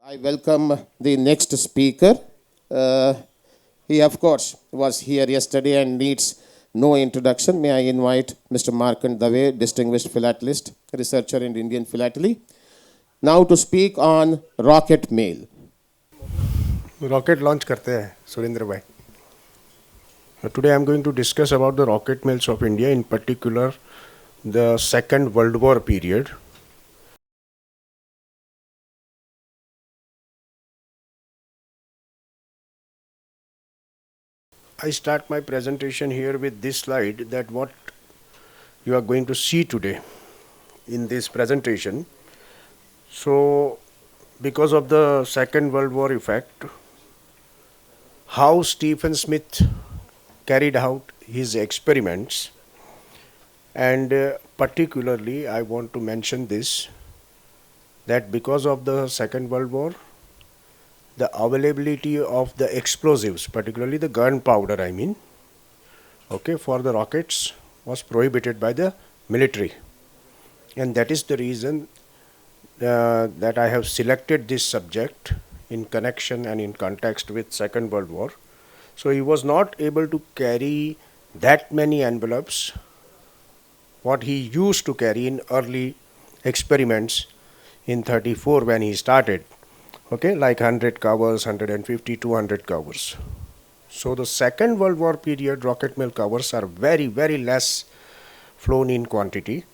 I welcome the next speaker. Uh, he, of course, was here yesterday and needs no introduction. May I invite Mr. Markand, distinguished philatelist, researcher in Indian philately, now to speak on rocket mail. Rocket launch करते हैं सुरेंद्र भाई. Today I am going to discuss about the rocket mails of India, in particular the Second World War period. I start my presentation here with this slide, that what you are going to see today in this presentation. So, because of the Second World War effect, how Stephen Smith carried out his experiments, and particularly I want to mention this, that because of the Second World War, the availability of the explosives, particularly the gunpowder, okay, for the rockets was prohibited by the military. And that is the reason that I have selected this subject in connection and in context with Second World War. So he was not able to carry that many envelopes what he used to carry in early experiments in 34 when he started. Okay, like 100 covers, 150, 200 covers. So the Second World War period rocket mail covers are very, very less flown in quantity,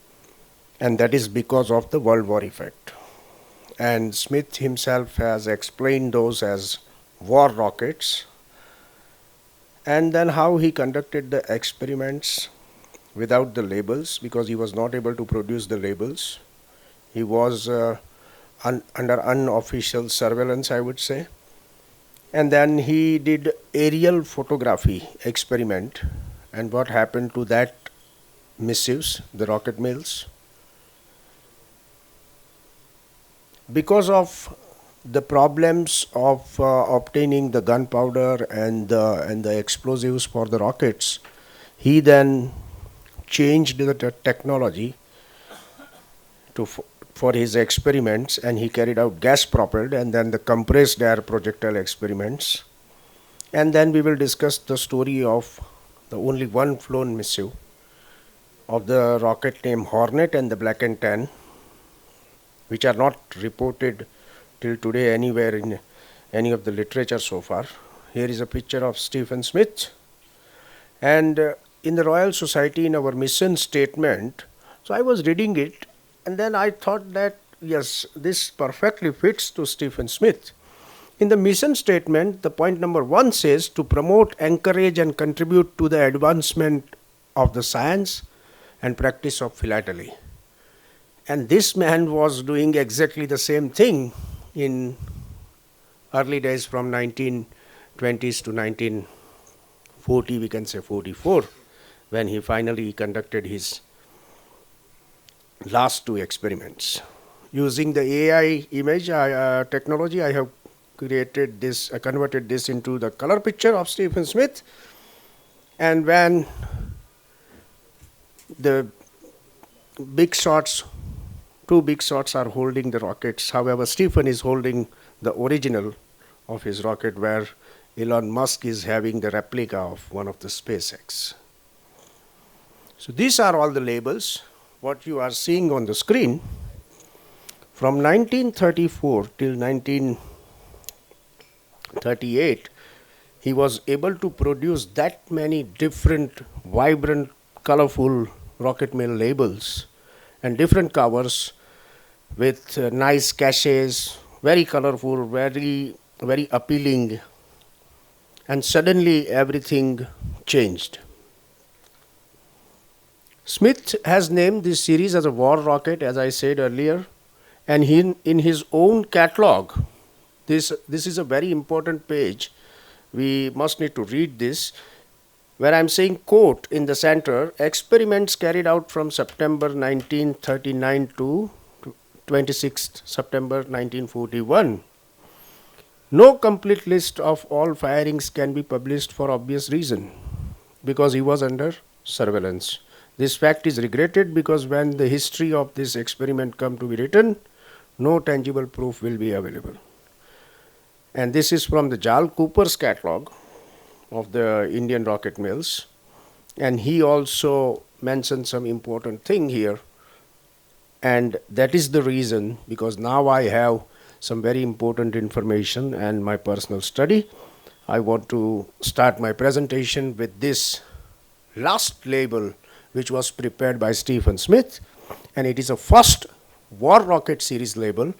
and that is because of the World War effect. And Smith himself has explained those as war rockets, and then how he conducted the experiments without the labels, because he was not able to produce the labels. He was under unofficial surveillance, I would say. And then he did aerial photography experiment, and what happened to that missives, the rocket mails. Because of the problems of obtaining the gunpowder and the explosives for the rockets, he then changed the technology for his experiments, and he carried out gas propelled and then the compressed air projectile experiments. And then we will discuss the story of the only one flown missive of the rocket named Hornet and the Black and Tan, which are not reported till today anywhere in any of the literature so far. Here is a picture of Stephen Smith. And in the Royal Society, in our mission statement, so I was reading it, and then I thought that, yes, this perfectly fits to Stephen Smith. In the mission statement, the point number 1 says to promote, encourage, and contribute to the advancement of the science and practice of philately. And this man was doing exactly the same thing in early days from 1920s to 1940, we can say 44, when he finally conducted his last 2 experiments. Using the AI image technology, I have created this, converted this into the color picture of Stephen Smith. And when the big shots, 2 big shots are holding the rockets, however, Stephen is holding the original of his rocket, where Elon Musk is having the replica of one of the SpaceX. So these are all the labels what you are seeing on the screen. From 1934 till 1938, he was able to produce that many different, vibrant, colorful rocket mail labels and different covers with nice caches, very colorful, very, very appealing. And suddenly everything changed. Smith has named this series as a war rocket, as I said earlier, and in his own catalog, this is a very important page. We must need to read this, where I am saying, quote, in the center, experiments carried out from September 1939 to 26th September 1941. No complete list of all firings can be published for obvious reason, because he was under surveillance. This fact is regretted because when the history of this experiment come to be written, no tangible proof will be available. And this is from the Jal Cooper's catalog of the Indian rocket mills. And he also mentioned some important thing here. And that is the reason, because now I have some very important information and my personal study. I want to start my presentation with this last label, which was prepared by Stephen Smith. And it is a first war rocket series label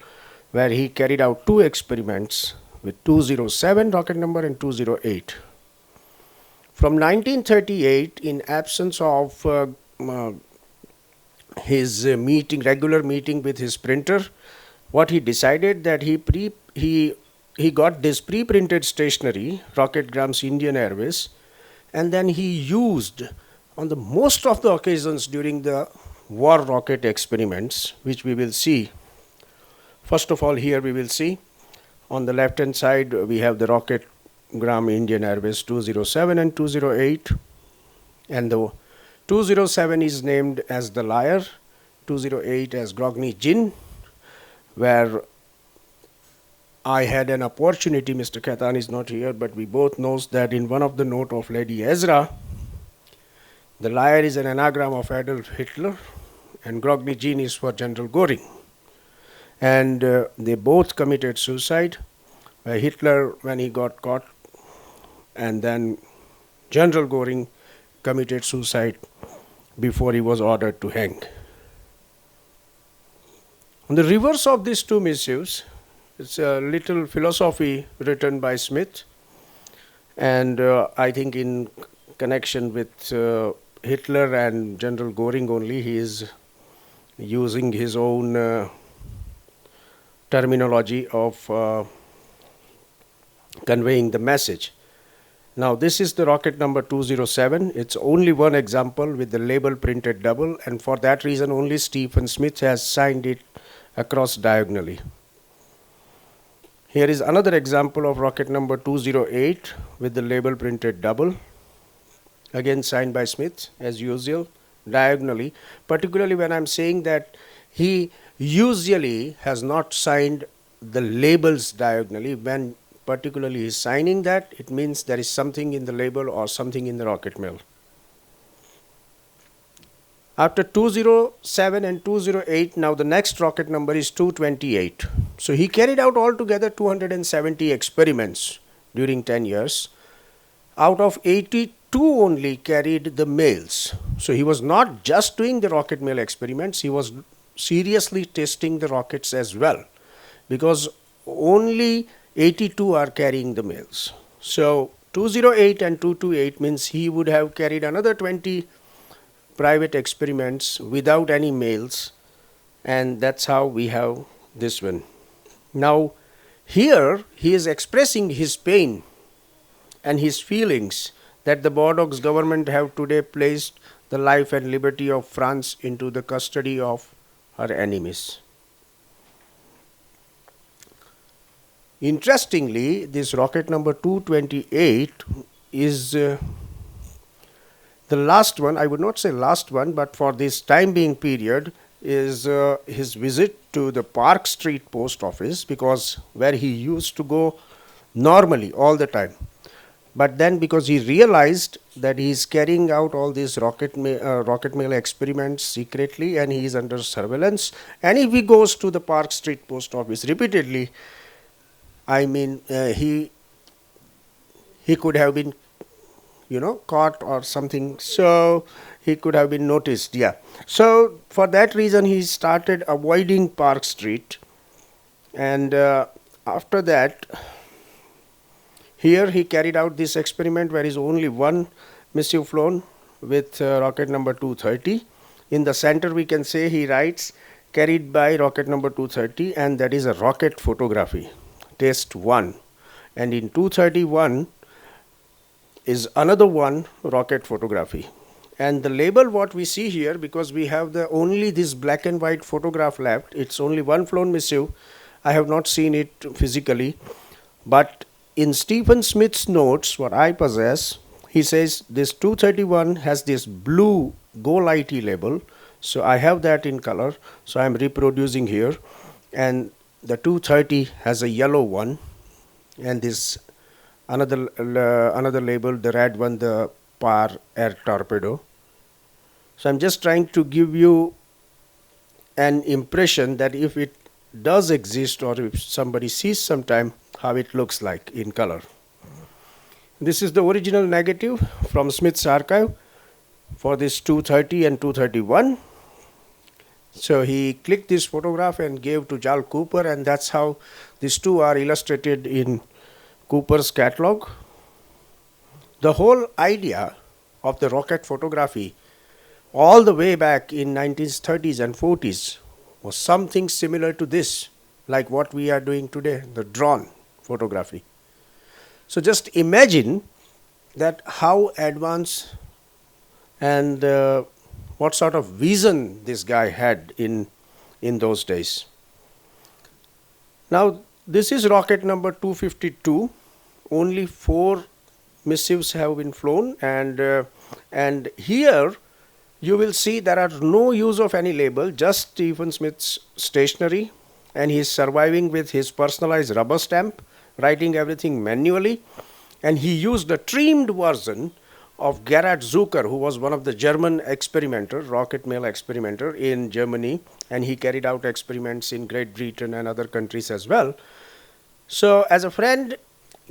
where he carried out two experiments with 207 rocket number and 208. From 1938, in absence of his regular meeting with his printer, what he decided that he got this pre-printed stationery, Rocketgrams Indian Airways, and then he used on the most of the occasions during the war rocket experiments, which we will see. First of all, here we will see on the left hand side we have the Rocketgram Indian Airways 207 and 208, and the 207 is named as the Lyre, 208 as Grogny Gin, where I had an opportunity. Mr. Khaitan is not here, but we both knows that in one of the note of Lady Ezra, the Lyre is an anagram of Adolf Hitler and Grogny Gin is for General Goring. And they both committed suicide. Hitler, when he got caught, and then General Goring committed suicide before he was ordered to hang. On the reverse of these two missives, it's a little philosophy written by Smith, and I think in connection with Hitler and General Goring only, he is using his own terminology of conveying the message. Now this is the rocket number 207. It's only one example with the label printed double, and for that reason only Stephen Smith has signed it across diagonally. Here is another example of rocket number 208 with the label printed double, again signed by Smith as usual, diagonally, particularly when I'm saying that he usually has not signed the labels diagonally. When particularly he is signing that, it means there is something in the label or something in the rocket mill. After 207 and 208, now the next rocket number is 228. So he carried out altogether 270 experiments during 10 years. Out of 82 only carried the males. So he was not just doing the rocket mill experiments, he was seriously testing the rockets as well, because only 82 are carrying the males. So 208 and 228 means he would have carried another 20 private experiments without any males, and that's how we have this one. Now here he is expressing his pain and his feelings that the Bordeaux government have today placed the life and liberty of France into the custody of her enemies. Interestingly, this rocket number 228 is the last one. I would not say last one, but for this time being period is his visit to the Park Street post office, because where he used to go normally all the time. But then because he realized that he is carrying out all these rocket mail experiments secretly and he is under surveillance, and if he goes to the Park Street post office repeatedly, I mean he could have been caught or something, so he could have been noticed. So for that reason he started avoiding Park Street, and after that here he carried out this experiment where is only one missive flown with rocket number 230. In the center we can say he writes carried by rocket number 230, and that is a rocket photography, test 1. And in 231 is another one, rocket photography. And the label what we see here, because we have only this black and white photograph left, it's only one flown missive. I have not seen it physically, but in Stephen Smith's notes, what I possess, he says this 231 has this blue Go Lighty label. So I have that in color. So I'm reproducing here. And the 230 has a yellow one. and this another label, the red one, the PAR air torpedo. So I'm just trying to give you an impression that if it does exist, or if somebody sees sometime, how it looks like in color. This is the original negative from Smith's archive for this 230 and 231. So he clicked this photograph and gave to Jal Cooper, and that's how these two are illustrated in Cooper's catalog. The whole idea of the rocket photography all the way back in 1930s and 40s was something similar to this, like what we are doing today, the drone photography. So just imagine that how advanced and what sort of vision this guy had in those days. Now this is rocket number 252. Only 4 missives have been flown, and here you will see there are no use of any label, just Stephen Smith's stationery, and he is surviving with his personalized rubber stamp, writing everything manually, and he used a trimmed version of Gerhard Zucker, who was one of the German experimenter, rocket mail experimenter in Germany, and he carried out experiments in Great Britain and other countries as well. So as a friend,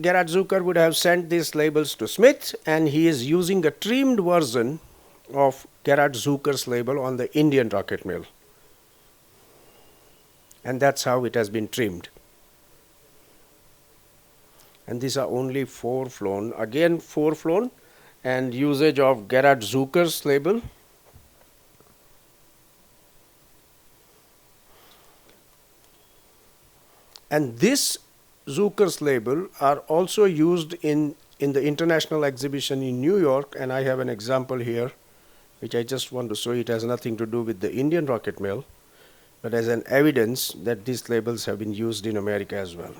Gerhard Zucker would have sent these labels to Smith, and he is using a trimmed version of Gerhard Zucker's label on the Indian rocket mail. And that's how it has been trimmed. And these are only 4 flown. Again 4 flown, and usage of Gerhard Zucker's label. And this Zucker's label are also used in the international exhibition in New York, and I have an example here which I just want to show. It has nothing to do with the Indian rocket mail, but as an evidence that these labels have been used in America as well.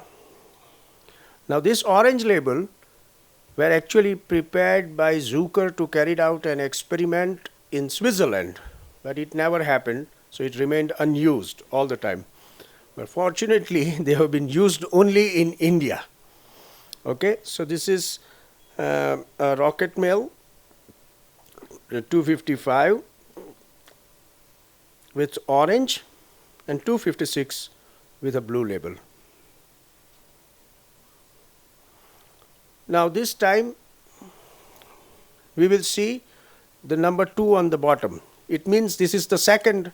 Now this orange label were actually prepared by Zucker to carry out an experiment in Switzerland, but it never happened, so it remained unused all the time. But fortunately, they have been used only in India. Okay, so this is a rocket mail 255 with orange and 256 with a blue label. Now this time we will see the number 2 on the bottom. It means this is the second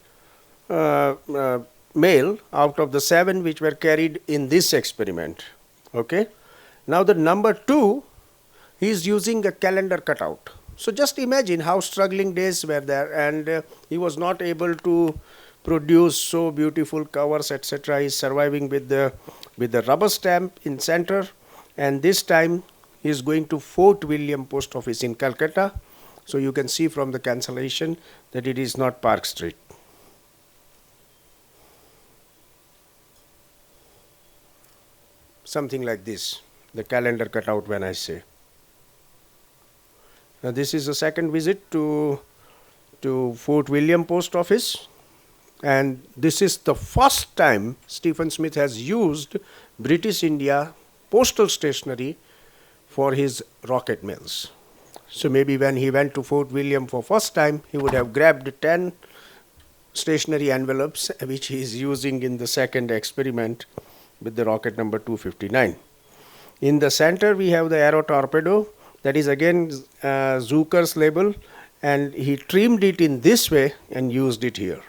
mail out of the 7 which were carried in this experiment. Okay. Now the number 2, he is using a calendar cutout. So just imagine how struggling days were there, and he was not able to produce so beautiful covers, etc. He is surviving with the rubber stamp in center, and this time he is going to Fort William Post Office in Calcutta. So you can see from the cancellation that it is not Park Street. Something like this, the calendar cutout when I say. Now this is a second visit to Fort William Post Office, and this is the first time Stephen Smith has used British India postal stationery for his rocket mails. So maybe when he went to Fort William for first time, he would have grabbed 10 stationery envelopes which he is using in the second experiment with the rocket number 259. In the center we have the aero torpedo. That is again Zucker's label, and he trimmed it in this way and used it here.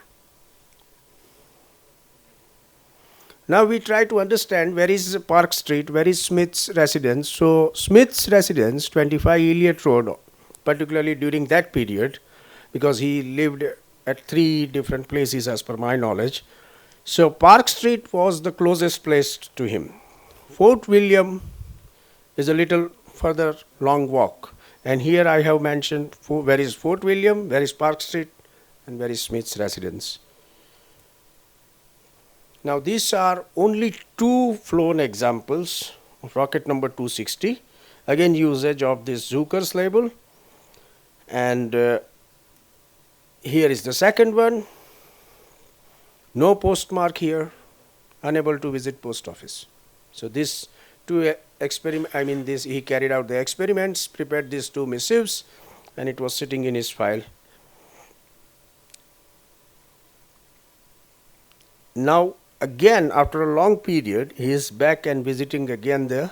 Now we try to understand where is Park Street, where is Smith's residence. So Smith's residence, 25 Elliott Road, particularly during that period, because he lived at 3 different places as per my knowledge. So Park Street was the closest place to him. Fort William is a little further long walk, and here I have mentioned where is Fort William, where is Park Street, and where is Smith's residence. Now these are only 2 flown examples of rocket number 260, again usage of this Zucker's label, and here is the second one, no postmark here, unable to visit post office. So these 2 experiment, I mean this, he carried out the experiments, prepared these two missives, and it was sitting in his file. Now again, after a long period, he is back and visiting again the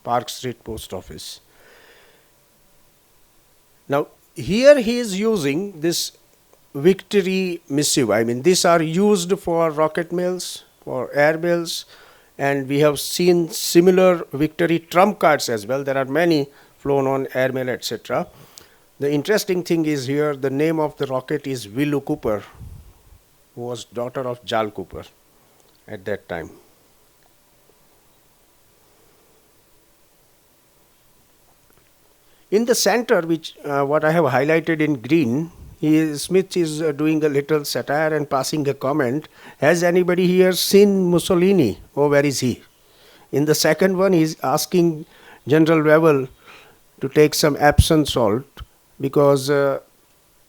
Park Street Post Office. Now here he is using this Victory missive. I mean, these are used for rocket mails, for air mails, and we have seen similar Victory trump cards as well. There are many flown on air mail, etc. The interesting thing is here, the name of the rocket is Willow Cooper, who was daughter of Jal Cooper at that time. In the center, which what I have highlighted in green, Smith is doing a little satire and passing a comment. Has anybody here seen Mussolini? Oh, where is he? In the second one, he is asking General Revel to take some Epsom salt because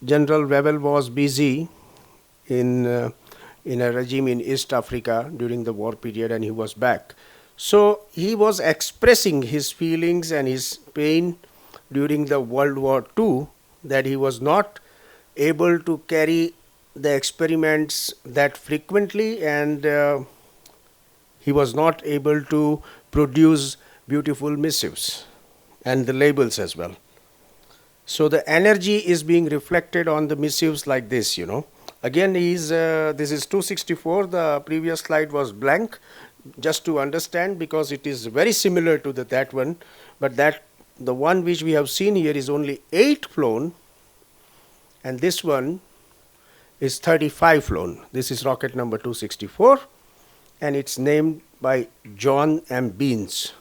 General Revel was busy in a regime in East Africa during the war period, and he was back. So he was expressing his feelings and his pain during the World War II, that he was not able to carry the experiments that frequently, and he was not able to produce beautiful missives and the labels as well. So the energy is being reflected on the missives like this, you know. Again, this is 264, the previous slide was blank, just to understand, because it is very similar to that one, but the one which we have seen here is only 8 flown, and this one is 35 flown. This is rocket number 264, and it's named by John M. Beans,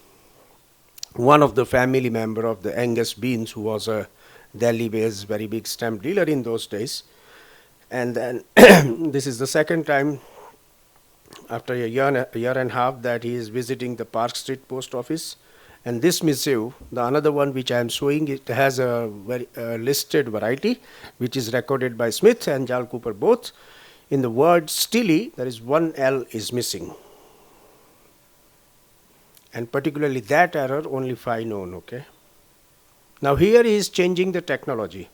one of the family member of the Angus Beans, who was a Delhi-based very big stamp dealer in those days. And then this is the second time after a year and a half that he is visiting the Park Street Post Office. And this missive, the another one which I am showing, it has a very listed variety which is recorded by Smith and Jal Cooper both. In the word Stilly, there is one L is missing. And particularly that error, only 5 known, okay. Now here he is changing the technology.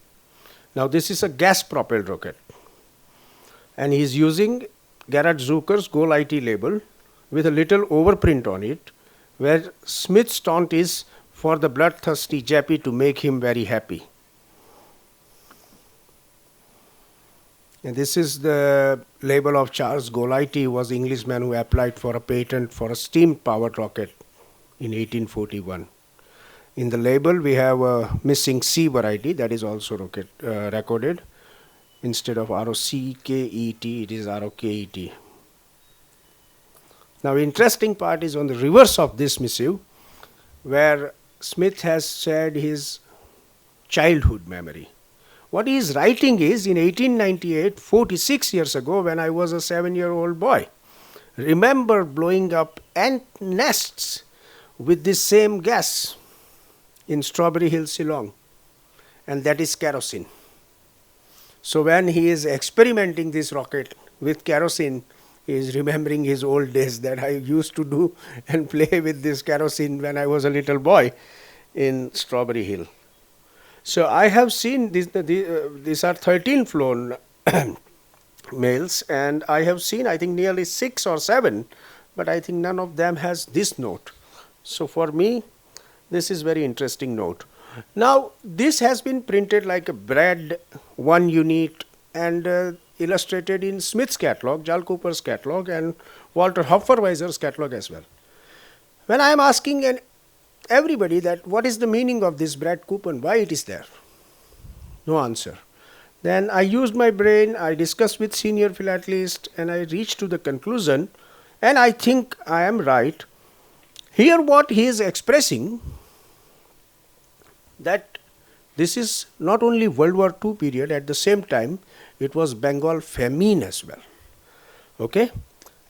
Now this is a gas-propelled rocket. And he is using Gerhard Zucker's Go Lighty label with a little overprint on it, where Smith's taunt is for the bloodthirsty Jappy to make him very happy. And this is the label of Charles Golightly, who was the Englishman who applied for a patent for a steam-powered rocket in 1841. In the label, we have a missing C variety that is also recorded. Instead of ROCKET, it is ROKET. Now, interesting part is on the reverse of this missive, where Smith has shared his childhood memory. What he is writing is, in 1898, 46 years ago, when I was a 7-year-old boy, remember blowing up ant nests with this same gas in Strawberry Hill, Ceylon, and that is kerosene. So when he is experimenting this rocket with kerosene, he is remembering his old days that I used to do and play with this kerosene when I was a little boy in Strawberry Hill. So I have seen these are 13 flown mails, and I have seen I think nearly 6 or 7, but I think none of them has this note. So for me, this is very interesting note. Now this has been printed like a bread, 1 unit, and illustrated in Smith's catalog, Jal Cooper's catalog, and Walter Hopferweiser's catalog as well. When I am asking everybody that what is the meaning of this bread coupon, why it is there? No answer. Then I used my brain, I discussed with senior philatelist, and I reached to the conclusion, and I think I am right. Here what he is expressing, that this is not only World War II period, at the same time it was Bengal famine as well. Okay?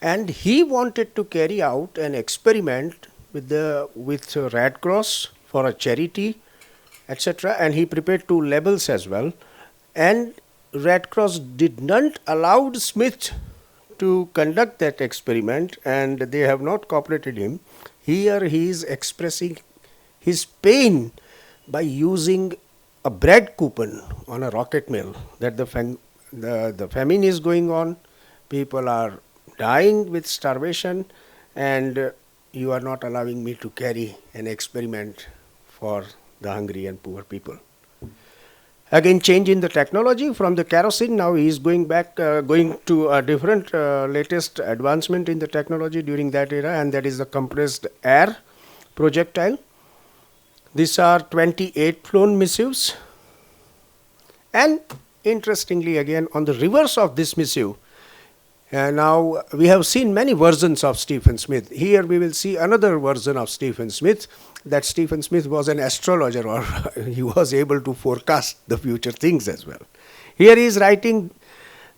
And he wanted to carry out an experiment with Red Cross for a charity, etc. And he prepared 2 labels as well. And Red Cross did not allow Smith to conduct that experiment, and they have not cooperated him. Here he is expressing his pain by using a bread coupon on a rocket mill, that the famine is going on, people are dying with starvation, and you are not allowing me to carry an experiment for the hungry and poor people. Again, change in the technology from the kerosene. Now he is going to a different latest advancement in the technology during that era, and that is the compressed air projectile. These are 28 flown missives. And interestingly, again, on the reverse of this missive, now we have seen many versions of Stephen Smith. Here we will see another version of Stephen Smith, that Stephen Smith was an astrologer, or he was able to forecast the future things as well. Here he is writing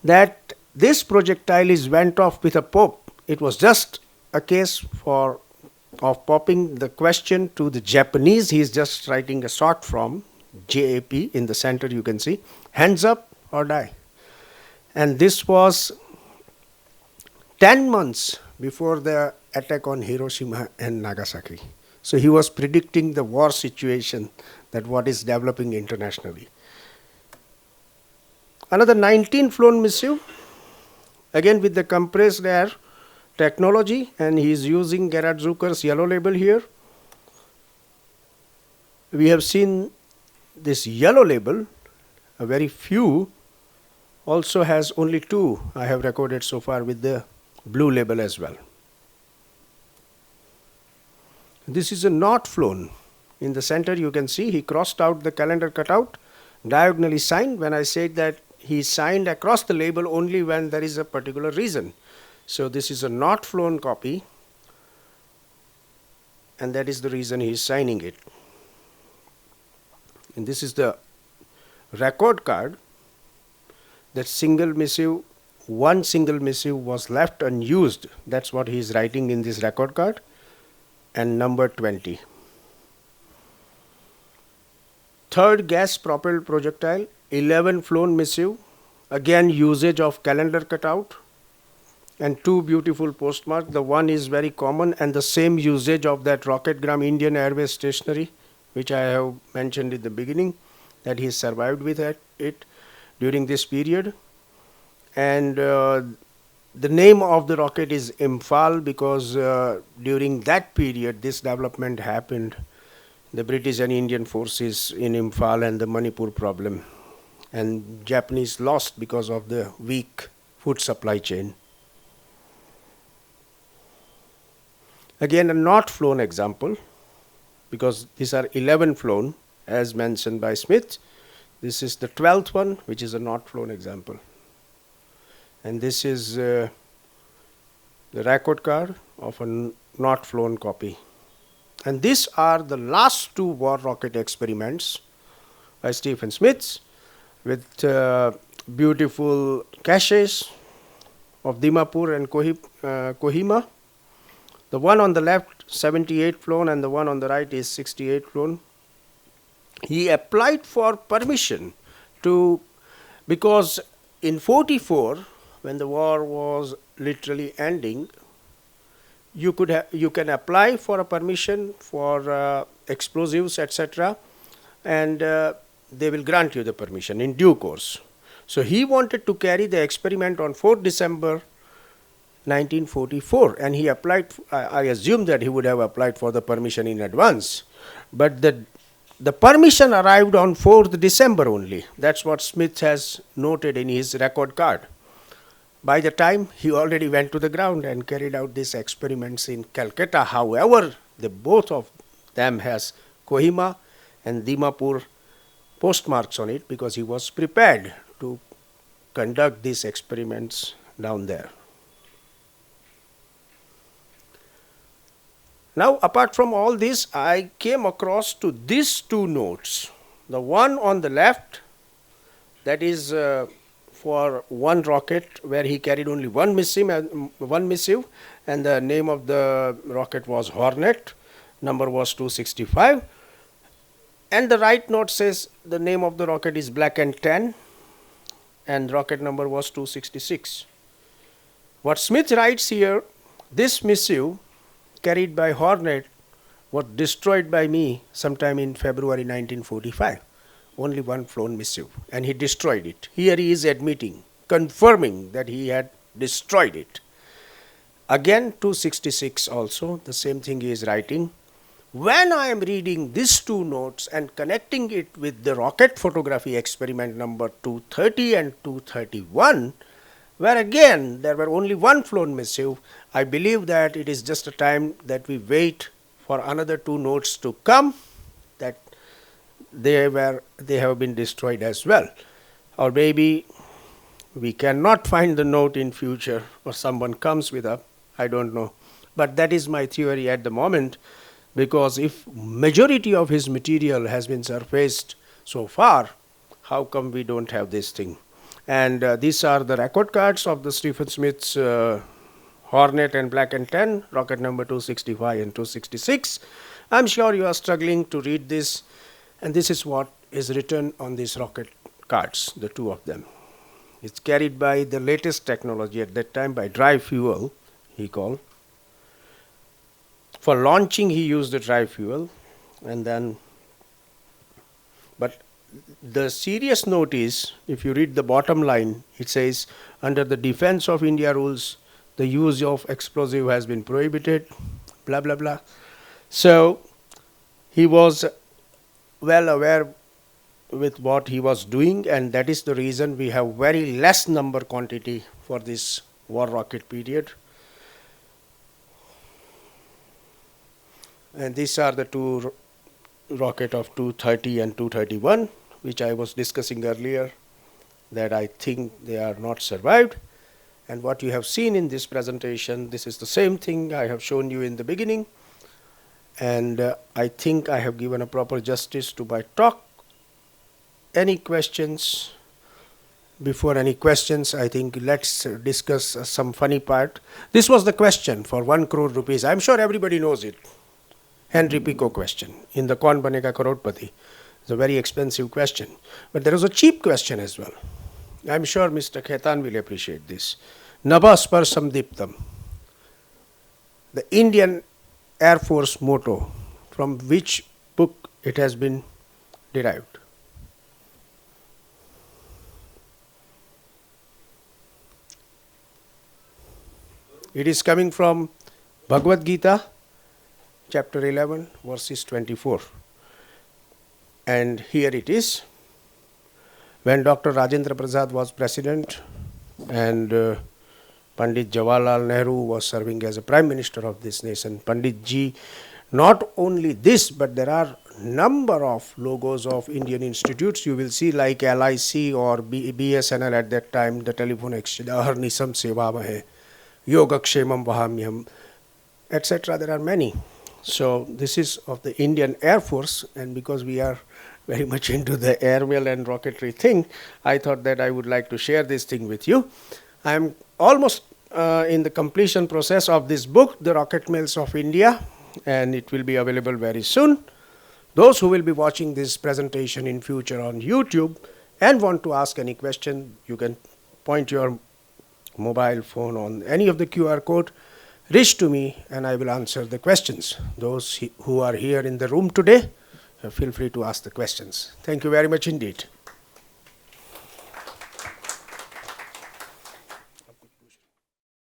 that this projectile is went off with a pop. It was just a case of popping the question to the Japanese. He is just writing a short form, JAP, in the center you can see, hands up or die. And this was 10 months before the attack on Hiroshima and Nagasaki. So he was predicting the war situation, that what is developing internationally. Another 19 flown missive, again with the compressed air technology, and he is using Gerhard Zucker's yellow label here. We have seen this yellow label, a very few, also has only 2 I have recorded so far with the blue label as well. This is a not flown. In the center you can see he crossed out the calendar cutout, diagonally signed. When I said that he signed across the label only when there is a particular reason. So this is a not flown copy, and that is the reason he is signing it. And this is the record card, that one single missive was left unused. That's what he is writing in this record card, and number 20. Third gas propelled projectile, 11 flown missive, again usage of calendar cutout, and 2 beautiful postmarks. The one is very common, and the same usage of that Rocketgram Indian Airways stationery, which I have mentioned in the beginning, that he survived with it during this period. And the name of the rocket is Imphal because during that period this development happened, the British and Indian forces in Imphal and the Manipur problem, and Japanese lost because of the weak food supply chain. Again, a not flown example, because these are 11 flown as mentioned by Smith. This is the 12th one, which is a not flown example. And this is the record card of a not flown copy. And these are the last 2 war rocket experiments by Stephen Smith, with beautiful caches of Dimapur and Kohima. The one on the left, 78 flown, and the one on the right is 68 flown. He applied for permission because in 44, when the war was literally ending, you can apply for a permission for explosives, etc., and they will grant you the permission in due course. So he wanted to carry the experiment on 4th December 1944, and he applied. I assume that he would have applied for the permission in advance, but the permission arrived on 4th December only. That's what Smith has noted in his record card. By the time he already went to the ground and carried out these experiments in Calcutta. However, both of them has Kohima and Dimapur postmarks on it, because he was prepared to conduct these experiments down there. Now, apart from all this, I came across to these 2 notes. The one on the left, that is for one rocket where he carried only one missive, and the name of the rocket was Hornet, number was 265. And the right note says the name of the rocket is Black and Tan, and rocket number was 266. What Smith writes here, this missive carried by Hornet was destroyed by me sometime in February 1945. Only one flown missive, and he destroyed it. Here he is admitting, confirming that he had destroyed it. Again, 266 also, the same thing he is writing. When I am reading these two notes and connecting it with the rocket photography experiment number 230 and 231, where again there were only one flown missive, I believe that it is just a time that we wait for another two notes to come, that they have been destroyed as well. Or maybe we cannot find the note in future, or someone comes with a, I don't know. But that is my theory at the moment, because if majority of his material has been surfaced so far, how come we don't have this thing? And these are the record cards of the Stephen Smith's Hornet and Black and 10, rocket number 265 and 266. I'm sure you are struggling to read this, and this is what is written on these rocket cards, the two of them. It's carried by the latest technology at that time, by dry fuel, he called. For launching, he used the dry fuel, and then, but the serious note is, if you read the bottom line, it says, under the Defense of India rules, the use of explosive has been prohibited, blah, blah, blah. So he was well aware with what he was doing, and that is the reason we have very less number quantity for this war rocket period. And these are the two rocket of 230 and 231, which I was discussing earlier, that I think they are not survived. And what you have seen in this presentation, this is the same thing I have shown you in the beginning. And I think I have given a proper justice to my talk. Any questions? Before any questions, I think let's discuss some funny part. This was the question for 1 crore rupees. I'm sure everybody knows it. Henry Pico question in the Kaun Banega Crorepati. It's a very expensive question. But there is a cheap question as well. I'm sure Mr. Khaitan will appreciate this. Nabhaspar Samdiptam. The Indian Air Force motto, from which book it has been derived? It is coming from Bhagavad Gita, chapter 11, verses 24. And here it is. When Dr. Rajendra Prasad was president and Pandit Jawaharlal Nehru was serving as a prime minister of this nation, Pandit ji, not only this, but there are number of logos of Indian institutes. You will see like LIC or BSNL at that time, the telephone exchange, Aharnisam Sevamahe, Yogakshemam Vahamyam, etc. There are many. So this is of the Indian Air Force, and because we are very much into the airmail and rocketry thing, I thought that I would like to share this thing with you. I am almost in the completion process of this book, The Rocket Mails of India, and it will be available very soon. Those who will be watching this presentation in future on YouTube and want to ask any question, you can point your mobile phone on any of the QR code, reach to me, and I will answer the questions. Those who are here in the room today, feel free to ask the questions. Thank you very much indeed.